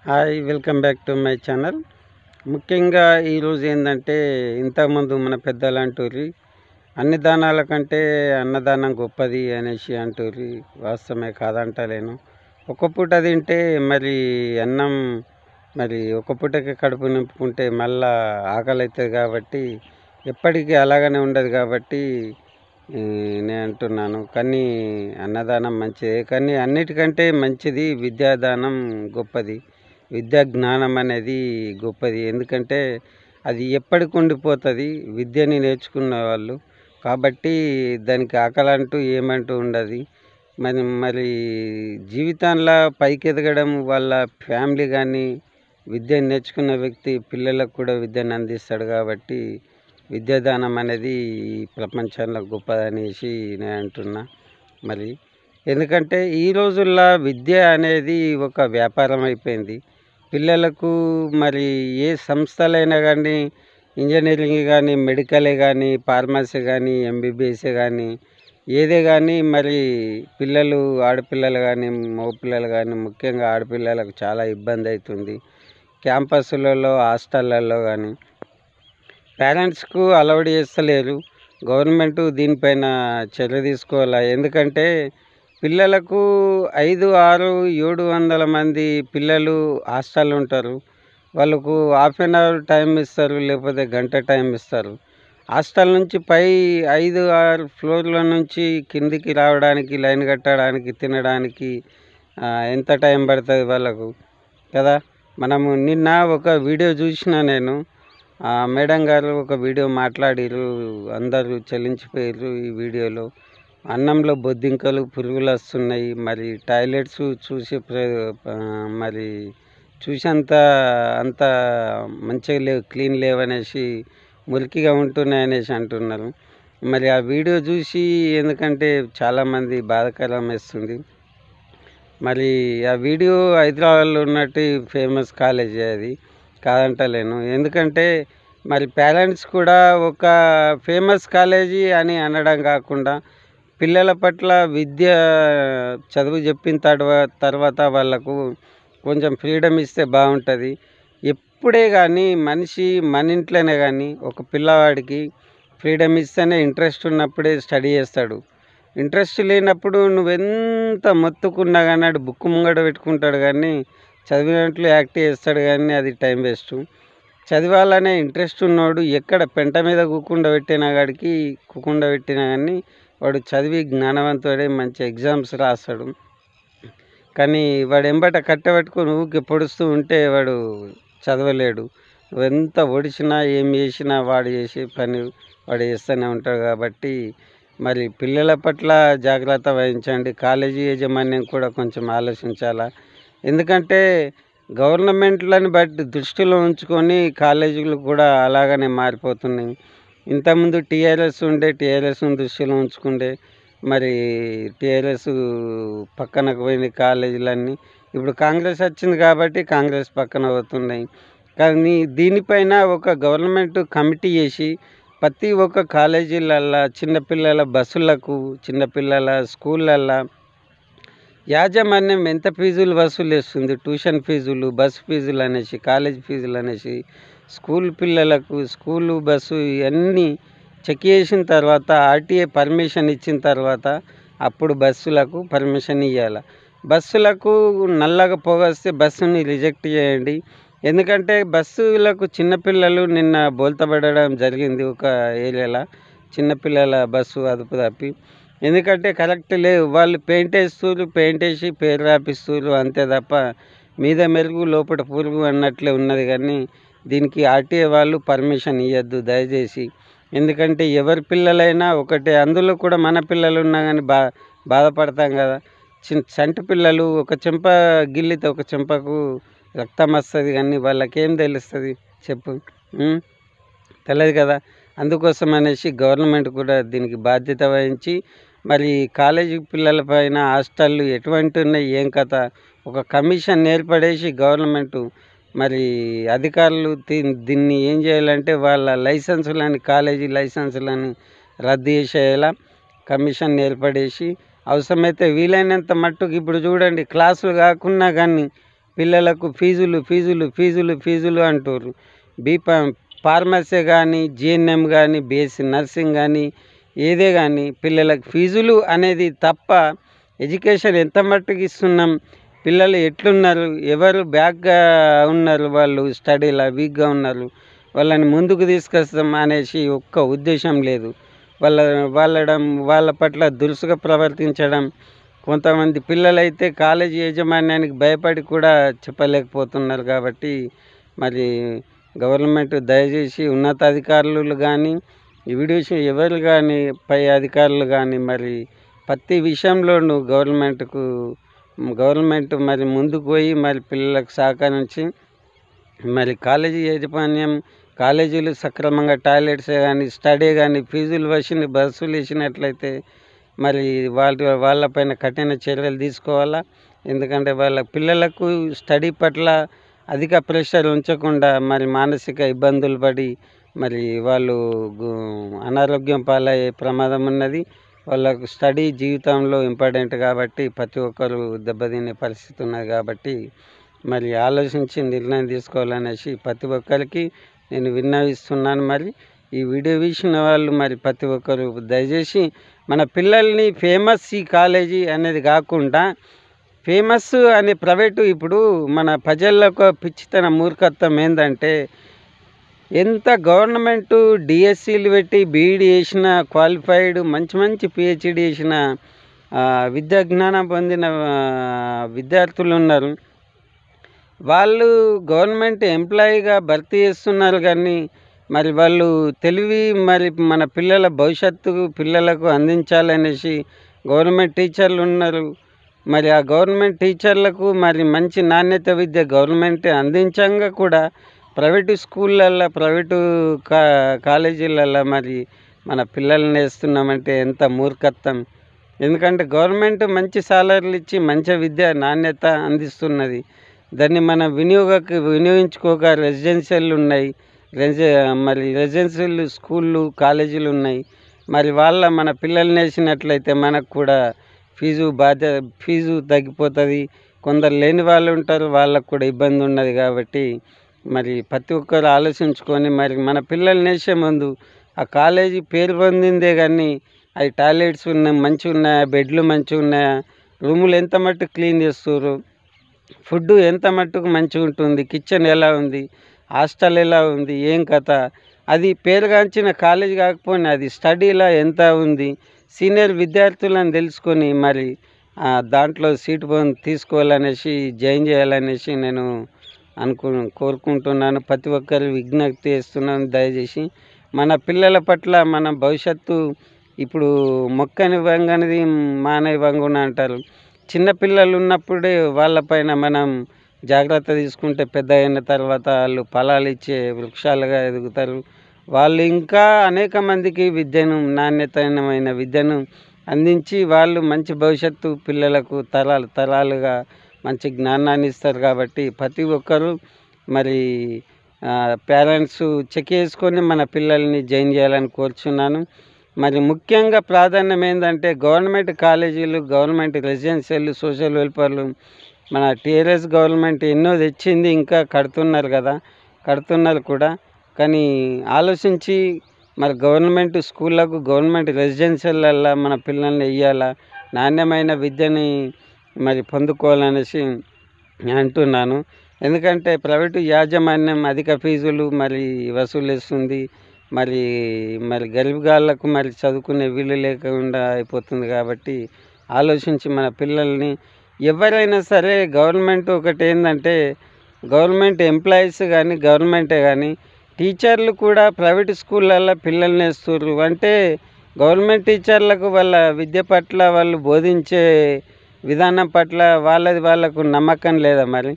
Hi welcome back to my channel. ముఖ్యంగా ఈరోజు ఏంటంటే ఇంతకుముందు మన పెద్దలు అంటూరి అన్ని దానాల కంటే అన్నదానం గొప్పది అనేసి అంటూరి. వాస్తవమే కాదంటలేను. ఒక పూట తింటే మరి అన్నం మరి ఒక పూటకి కడుపు నింపుకుంటే మళ్ళా ఆకలి అవుతుంది కాబట్టి ఎప్పటికీ అలాగనే ఉండదు కాబట్టి నేను అంటున్నాను. కానీ అన్నదానం మంచిదే, కానీ అన్నిటికంటే మంచిది విద్యాదానం గొప్పది. విద్యా జ్ఞానం అనేది గొప్పది. ఎందుకంటే అది ఎప్పటికి ఉండిపోతుంది విద్యని నేర్చుకున్న వాళ్ళు కాబట్టి. దానికి ఆకలంటూ ఏమంటూ ఉండదు. మరి జీవితంలో పైకి ఎదగడం వాళ్ళ ఫ్యామిలీ కానీ విద్యను నేర్చుకున్న వ్యక్తి పిల్లలకు కూడా విద్యను అందిస్తాడు కాబట్టి విద్యాదానం అనేది ఈ ప్రపంచంలో గొప్పదనేసి నేను అంటున్నా. మరి ఎందుకంటే ఈ రోజుల్లో విద్య అనేది ఒక వ్యాపారం అయిపోయింది. పిల్లలకు మరి ఏ సంస్థలైనా కానీ ఇంజనీరింగ్ కానీ మెడికలే కానీ ఫార్మసీ కానీ ఎంబీబీఎస్ఏ కానీ ఏదే కానీ మరి పిల్లలు ఆడపిల్లలు కానీ మగపిల్లలు కానీ ముఖ్యంగా ఆడపిల్లలకు చాలా ఇబ్బంది అవుతుంది. క్యాంపస్లలో హాస్టళ్ళల్లో కానీ పేరెంట్స్కు అలౌడ్ చేస్తలేరు. గవర్నమెంట్ దీనిపైన చర్య తీసుకోవాలి. ఎందుకంటే పిల్లలకు 5, 6, 700 మంది పిల్లలు హాస్టల్ ఉంటారు. వాళ్ళకు హాఫ్ అన్ అవర్ టైం ఇస్తారు, లేకపోతే గంట టైం ఇస్తారు. హాస్టల్ నుంచి పై 5, 6 ఫ్లోర్ల నుంచి కిందికి రావడానికి, లైన్ కట్టడానికి, తినడానికి ఎంత టైం పడుతుంది వాళ్ళకు కదా. మనము నిన్న ఒక వీడియో చూసిన నేను. మేడం గారు ఒక వీడియో మాట్లాడిరు, అందరూ చెల్లించిపోయారు ఈ వీడియోలో. అన్నంలో బొద్దింకలు పురుగులు వస్తున్నాయి, మరి టాయిలెట్స్ చూసి మరి చూసేంత అంత మంచిగా లేవు, క్లీన్ లేవనేసి, మురికిగా ఉంటున్నాయనేసి అంటున్నారు. మరి ఆ వీడియో చూసి ఎందుకంటే చాలామంది బాధాకరం వేస్తుంది. మరి ఆ వీడియో హైదరాబాద్లో ఉన్నట్టు ఫేమస్ కాలేజీ అది కాదంటలేను. ఎందుకంటే మరి పేరెంట్స్ కూడా ఒక ఫేమస్ కాలేజీ అని అనడం కాకుండా పిల్లల పట్ల విద్య చదువు చెప్పిన తర్వాత వాళ్ళకు కొంచెం ఫ్రీడమ్ ఇస్తే బాగుంటుంది. ఎప్పుడే కానీ మనిషి మన ఇంట్లోనే కానీ ఒక పిల్లవాడికి ఫ్రీడమ్ ఇస్తేనే ఇంట్రెస్ట్ ఉన్నప్పుడే స్టడీ చేస్తాడు. ఇంట్రెస్ట్ లేనప్పుడు నువ్వెంత మొత్తుకున్నా కానీ ఆడు బుక్ ముంగట పెట్టుకుంటాడు, కానీ చదివినట్లు యాక్ట్ చేస్తాడు, కానీ అది టైం వేస్ట్. చదవాలనే ఇంట్రెస్ట్ ఉన్నవాడు ఎక్కడ పెంట మీద కూకుండా పెట్టినా కానీ వాడు చదివి జ్ఞానవంతుడే, మంచి ఎగ్జామ్స్ రాస్తాడు. కానీ వాడు ఎంబట కట్టబెట్టుకొని ఊరికి పొడుస్తూ ఉంటే వాడు చదవలేడు. నువ్వెంత ఒడిచినా ఏం చేసినా వాడు చేసే పని వాడు చేస్తూనే ఉంటాడు. కాబట్టి మరి పిల్లల పట్ల జాగ్రత్త వహించండి. కాలేజీ యాజమాన్యం కూడా కొంచెం ఆలోచించాలా. ఎందుకంటే గవర్నమెంట్లను బట్టి దృష్టిలో ఉంచుకొని కాలేజీలు కూడా అలాగనే మారిపోతున్నాయి. ఇంతకుముందు టీఆర్ఎస్ను దృష్టిలో ఉంచుకుండే, మరి టీఆర్ఎస్ పక్కనకు పోయిన కాలేజీలన్నీ ఇప్పుడు కాంగ్రెస్ వచ్చింది కాబట్టి కాంగ్రెస్ పక్కన పోతున్నాయి. కానీ దీనిపైన ఒక గవర్నమెంట్ కమిటీ చేసి ప్రతి ఒక్క కాలేజీలల్లో చిన్నపిల్లల బస్సులకు, చిన్నపిల్లల స్కూళ్ళల్లో యాజమాన్యం ఎంత ఫీజులు వసూలు చేస్తుంది, ట్యూషన్ ఫీజులు, బస్సు ఫీజులు అనేసి, కాలేజ్ ఫీజులు అనేసి, స్కూల్ పిల్లలకు స్కూలు బస్సు ఇవన్నీ చెక్ చేసిన తర్వాత ఆర్టీఏ పర్మిషన్ ఇచ్చిన తర్వాత అప్పుడు బస్సులకు పర్మిషన్ ఇవ్వాలి. బస్సులకు నల్లగా పొగొస్తే బస్సుని రిజెక్ట్ చేయండి. ఎందుకంటే బస్సులకు చిన్నపిల్లలు నిన్న బోల్తపడడం జరిగింది ఒక ఏరియాలో, చిన్నపిల్లల బస్సు అదుపు తప్పి. ఎందుకంటే కరెక్ట్ లేవు, వాళ్ళు పెయింట్ వేసి పేరు రాపిస్తారు అంతే తప్ప మీద మెరుగు లోపల పురుగు అన్నట్లే ఉన్నది. కానీ దీనికి ఆర్టీఏ వాళ్ళు పర్మిషన్ ఇవ్వద్దు దయచేసి. ఎందుకంటే ఎవరి పిల్లలైనా ఒకటే, అందులో కూడా మన పిల్లలు ఉన్నా కానీ బాధపడతాం కదా. చంటి పిల్లలు ఒక చెంప గిల్లితే ఒక చెంపకు రక్తం వస్తుంది, కానీ వాళ్ళకేం తెలుస్తుంది చెప్పు, తెలియదు కదా. అందుకోసం అనేసి గవర్నమెంట్ కూడా దీనికి బాధ్యత వహించి మరి కాలేజీ పిల్లల పైన హాస్టళ్ళు ఎటువంటి ఉన్నాయి ఏం కథ ఒక కమిషన్ ఏర్పడేసి గవర్నమెంటు మరి అధికారులు దీన్ని ఏం చేయాలంటే వాళ్ళ లైసెన్సులని, కాలేజీ లైసెన్సులని రద్దు చేసేలా కమిషన్ ఏర్పడేసి అవసరమైతే వీలైనంత మట్టుకు ఇప్పుడు చూడండి క్లాసులు కాకున్నా కానీ పిల్లలకు ఫీజులు ఫీజులు ఫీజులు ఫీజులు అంటారు. ఫార్మసీ కానీ, జిఎన్ఎం కానీ, బీఎస్సీ నర్సింగ్ కానీ, ఏదే కానీ పిల్లలకు ఫీజులు అనేది తప్ప ఎడ్యుకేషన్ ఎంత మట్టుకు ఇస్తున్నాం, పిల్లలు ఎట్లున్నారు, ఎవరు బ్యాక్గా ఉన్నారు, వాళ్ళు స్టడీలో వీక్గా ఉన్నారు, వాళ్ళని ముందుకు తీసుకొస్తాం అనేసి ఒక్క ఉద్దేశం లేదు. వాళ్ళ పట్ల దురుసుగా ప్రవర్తించడం. కొంతమంది పిల్లలైతే కాలేజీ యాజమాన్యానికి భయపడి కూడా చెప్పలేకపోతున్నారు. కాబట్టి మరి గవర్నమెంట్ దయచేసి ఉన్నతాధికారులు కానీ, వీడియోస్ ఎవరు కానీ, పై అధికారులు కానీ మరి ప్రతి విషయంలోనూ గవర్నమెంట్ మరి ముందుకు పోయి మరి పిల్లలకు సహకరించి మరి కాలేజీ యాజమాన్యం కాలేజీలు సక్రమంగా టాయిలెట్స్ కానీ, స్టడీ కానీ, ఫీజులు వసూలు వేసినట్లయితే మరి వాళ్ళపైన కఠిన చర్యలు తీసుకోవాలా. ఎందుకంటే వాళ్ళ పిల్లలకు స్టడీ పట్ల అధిక ప్రెషర్ ఉంచకుండా మరి మానసిక ఇబ్బందులు పడి మరి వాళ్ళు అనారోగ్యం పాలయ్యే ప్రమాదం ఉన్నది. వాళ్ళకు స్టడీ జీవితంలో ఇంపార్టెంట్ కాబట్టి ప్రతి ఒక్కరు దెబ్బతినే పరిస్థితి ఉన్నది. కాబట్టి మరి ఆలోచించి నిర్ణయం తీసుకోవాలనేసి ప్రతి ఒక్కరికి నేను విన్నవిస్తున్నాను. మరి ఈ వీడియో చూసిన వాళ్ళు మరి ప్రతి ఒక్కరు దయచేసి మన పిల్లల్ని ఫేమస్ ఈ కాలేజీ అనేది కాకుండా ఫేమస్ అనే ప్రైవేటు ఇప్పుడు మన ప్రజలకు పిచ్చితన మూర్ఖత్వం ఏంటంటే ఎంత గవర్నమెంటు డిఎస్సీలు పెట్టి బీఈడి చేసిన క్వాలిఫైడ్ మంచి పిహెచ్డి చేసిన విద్యాజ్ఞానం పొందిన విద్యార్థులు ఉన్నారు. వాళ్ళు గవర్నమెంట్ ఎంప్లాయీగా భర్తీ చేస్తున్నారు. కానీ మరి వాళ్ళు తెలివి మరి మన పిల్లల భవిష్యత్తుకు పిల్లలకు అందించాలనేసి గవర్నమెంట్ టీచర్లు ఉన్నారు. మరి ఆ గవర్నమెంట్ టీచర్లకు మరి మంచి నాణ్యత విద్య గవర్నమెంట్ అందించంగా కూడా ప్రైవేటు స్కూళ్ళల్లో, ప్రైవేటు కాలేజీలలో మరి మన పిల్లల్ని వేస్తున్నామంటే ఎంత మూర్ఖత్వం. ఎందుకంటే గవర్నమెంట్ మంచి సాలరీలు ఇచ్చి మంచి విద్య నాణ్యత అందిస్తున్నది. దాన్ని మనం వినియోగించుకోక రెసిడెన్షియల్ ఉన్నాయి, మరి రెసిడెన్షియల్ స్కూళ్ళు, కాలేజీలు ఉన్నాయి. మరి మన పిల్లల్ని వేసినట్లయితే మనకు కూడా ఫీజు తగ్గిపోతుంది. కొందరు లేని వాళ్ళు ఉంటారు, వాళ్ళకు కూడా ఇబ్బంది ఉన్నది. కాబట్టి మరి ప్రతి ఒక్కరు ఆలోచించుకొని మరి మన పిల్లల్ని వేసే ముందు ఆ కాలేజీ పేరు పొందిందే కానీ అవి టాయిలెట్స్ మంచిగా ఉన్నాయా, బెడ్లు మంచిగా ఉన్నాయా, రూములు ఎంత మట్టుకు క్లీన్ చేస్తున్నారు, ఫుడ్ ఎంత మట్టుకు మంచిగా ఉంటుంది, కిచెన్ ఎలా ఉంది, హాస్టల్ ఎలా ఉంది, ఏం కథ, అది పేరుగాంచిన కాలేజీ కాకపోయినా అది స్టడీలో ఎంత ఉంది, సీనియర్ విద్యార్థులను తెలుసుకొని మరి దాంట్లో సీటు తీసుకోవాలనేసి జాయిన్ చేయాలనేసి నేను కోరుకుంటున్నాను. ప్రతి ఒక్కరు విజ్ఞప్తి చేస్తున్నాను. దయచేసి మన పిల్లల పట్ల మన భవిష్యత్తు ఇప్పుడు మొక్కని వంగనిది మానవి వంగున అంటారు. చిన్నపిల్లలు ఉన్నప్పుడే వాళ్ళపైన మనం జాగ్రత్త తీసుకుంటే పెద్ద అయిన తర్వాత వాళ్ళు ఫలాలు ఇచ్చే వృక్షాలుగా ఎదుగుతారు. వాళ్ళు ఇంకా అనేక మందికి నాణ్యతమైన విద్యను అందించి వాళ్ళు మంచి భవిష్యత్తు పిల్లలకు తరాలుగా మంచి జ్ఞానాన్ని ఇస్తారు. కాబట్టి ప్రతి ఒక్కరూ మరి పేరెంట్స్ చెక్ చేసుకొని మన పిల్లల్ని జాయిన్ చేయాలని కోరుచున్నాను. మరి ముఖ్యంగా ప్రాధాన్యం ఏంటంటే గవర్నమెంట్ కాలేజీలు, గవర్నమెంట్ రెసిడెన్షియల్, సోషల్ వెల్ఫేర్లు మన టీఆర్ఎస్ గవర్నమెంట్ ఎన్నో తెచ్చింది, ఇంకా కడుతున్నారు కూడా. కానీ ఆలోచించి మరి గవర్నమెంట్ స్కూళ్ళకు, గవర్నమెంట్ రెసిడెన్షియల్లో మన పిల్లల్ని వెయ్యాలా, నాణ్యమైన విద్యని మరి పొందుకోవాలనేసి అంటున్నాను. ఎందుకంటే ప్రైవేటు యాజమాన్యం అధిక ఫీజులు మరి వసూలేస్తుంది. మరి గరీబ్గాళ్ళకు మరి చదువుకునే వీలు లేకుండా అయిపోతుంది. కాబట్టి ఆలోచించి మన పిల్లల్ని ఎవరైనా సరే గవర్నమెంట్ ఒకటి ఏంటంటే గవర్నమెంట్ ఎంప్లాయీస్ కానీ, గవర్నమెంటే కానీ టీచర్లు కూడా ప్రైవేట్ స్కూళ్ళల్లో పిల్లల్ని వేస్తున్నారు. అంటే గవర్నమెంట్ టీచర్లకు వాళ్ళ విద్య పట్ల, వాళ్ళు బోధించే విధానం పట్ల వాళ్ళకు నమ్మకం లేదా మరి.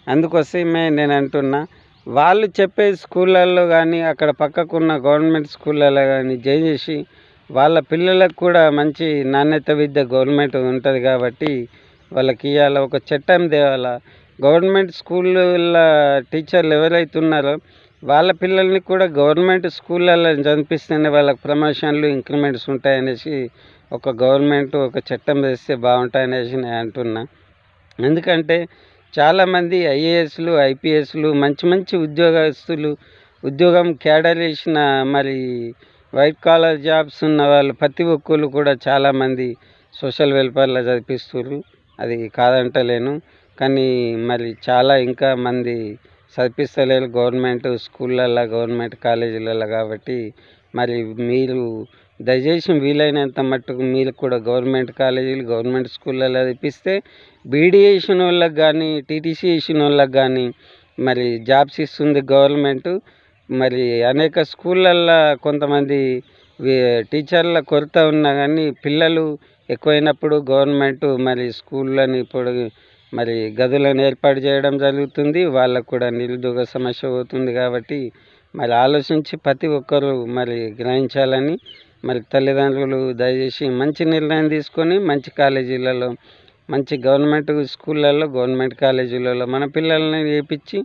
అందుకోసమే నేను అంటున్నా, వాళ్ళు చెప్పే స్కూళ్ళల్లో కానీ అక్కడ పక్కకున్న గవర్నమెంట్ స్కూళ్ళల్లో కానీ జాయిన్ చేసి వాళ్ళ పిల్లలకు కూడా మంచి నాణ్యత విద్య గవర్నమెంట్ ఉంటుంది. కాబట్టి వాళ్ళకి ఇవాళ ఒక చట్టం తేవాలా. గవర్నమెంట్ స్కూళ్ళ టీచర్లు ఎవరైతే ఉన్నారో వాళ్ళ పిల్లల్ని కూడా గవర్నమెంట్ స్కూళ్ళల్లో చదివిస్తేనే వాళ్ళకి ప్రమోషన్లు, ఇంక్రిమెంట్స్ ఉంటాయనేసి గవర్నమెంట్ ఒక చట్టం తెస్తే బాగుంటాయనేసి నేను అంటున్నా. ఎందుకంటే చాలామంది ఐఏఎస్లు, ఐపీఎస్లు మంచి మంచి ఉద్యోగస్తులు, ఉద్యోగం క్యాడర్ చేసిన మరి వైట్ కాలర్ జాబ్స్ ఉన్న వాళ్ళు ప్రతి ఒక్కళ్ళు కూడా చాలామంది సోషల్ వెల్ఫేర్లో చదివిస్తుర్రు. అది కాదంటలేను. కానీ మరి చాలా ఇంకా మంది చదివిస్తలేరు గవర్నమెంట్ స్కూళ్ళల్లో, గవర్నమెంట్ కాలేజీలలో. కాబట్టి మరి మీరు దయచేసి వీలైనంత మట్టుకు మీరు కూడా గవర్నమెంట్ కాలేజీలు, గవర్నమెంట్ స్కూళ్ళల్లో చదివిస్తే బీడీ చేసిన వాళ్ళకి కానీ, టీటీసీ చేసిన వాళ్ళకి కానీ మరి జాబ్స్ ఇస్తుంది గవర్నమెంటు. మరి అనేక స్కూళ్ళల్లో కొంతమంది టీచర్ల కొరత ఉన్నా కానీ పిల్లలు ఎక్కువైనప్పుడు గవర్నమెంట్ మరి స్కూళ్ళని ఇప్పుడు మరి గదులను ఏర్పాటు చేయడం జరుగుతుంది. వాళ్ళకు కూడా నిరుద్యోగ సమస్య అవుతుంది. కాబట్టి మరి ఆలోచించి ప్రతి ఒక్కరూ మరి గ్రహించాలని, మరి తల్లిదండ్రులు దయచేసి మంచి నిర్ణయం తీసుకొని మంచి కాలేజీలలో, మంచి గవర్నమెంట్ స్కూళ్ళల్లో, గవర్నమెంట్ కాలేజీలలో మన పిల్లల్ని వేయించి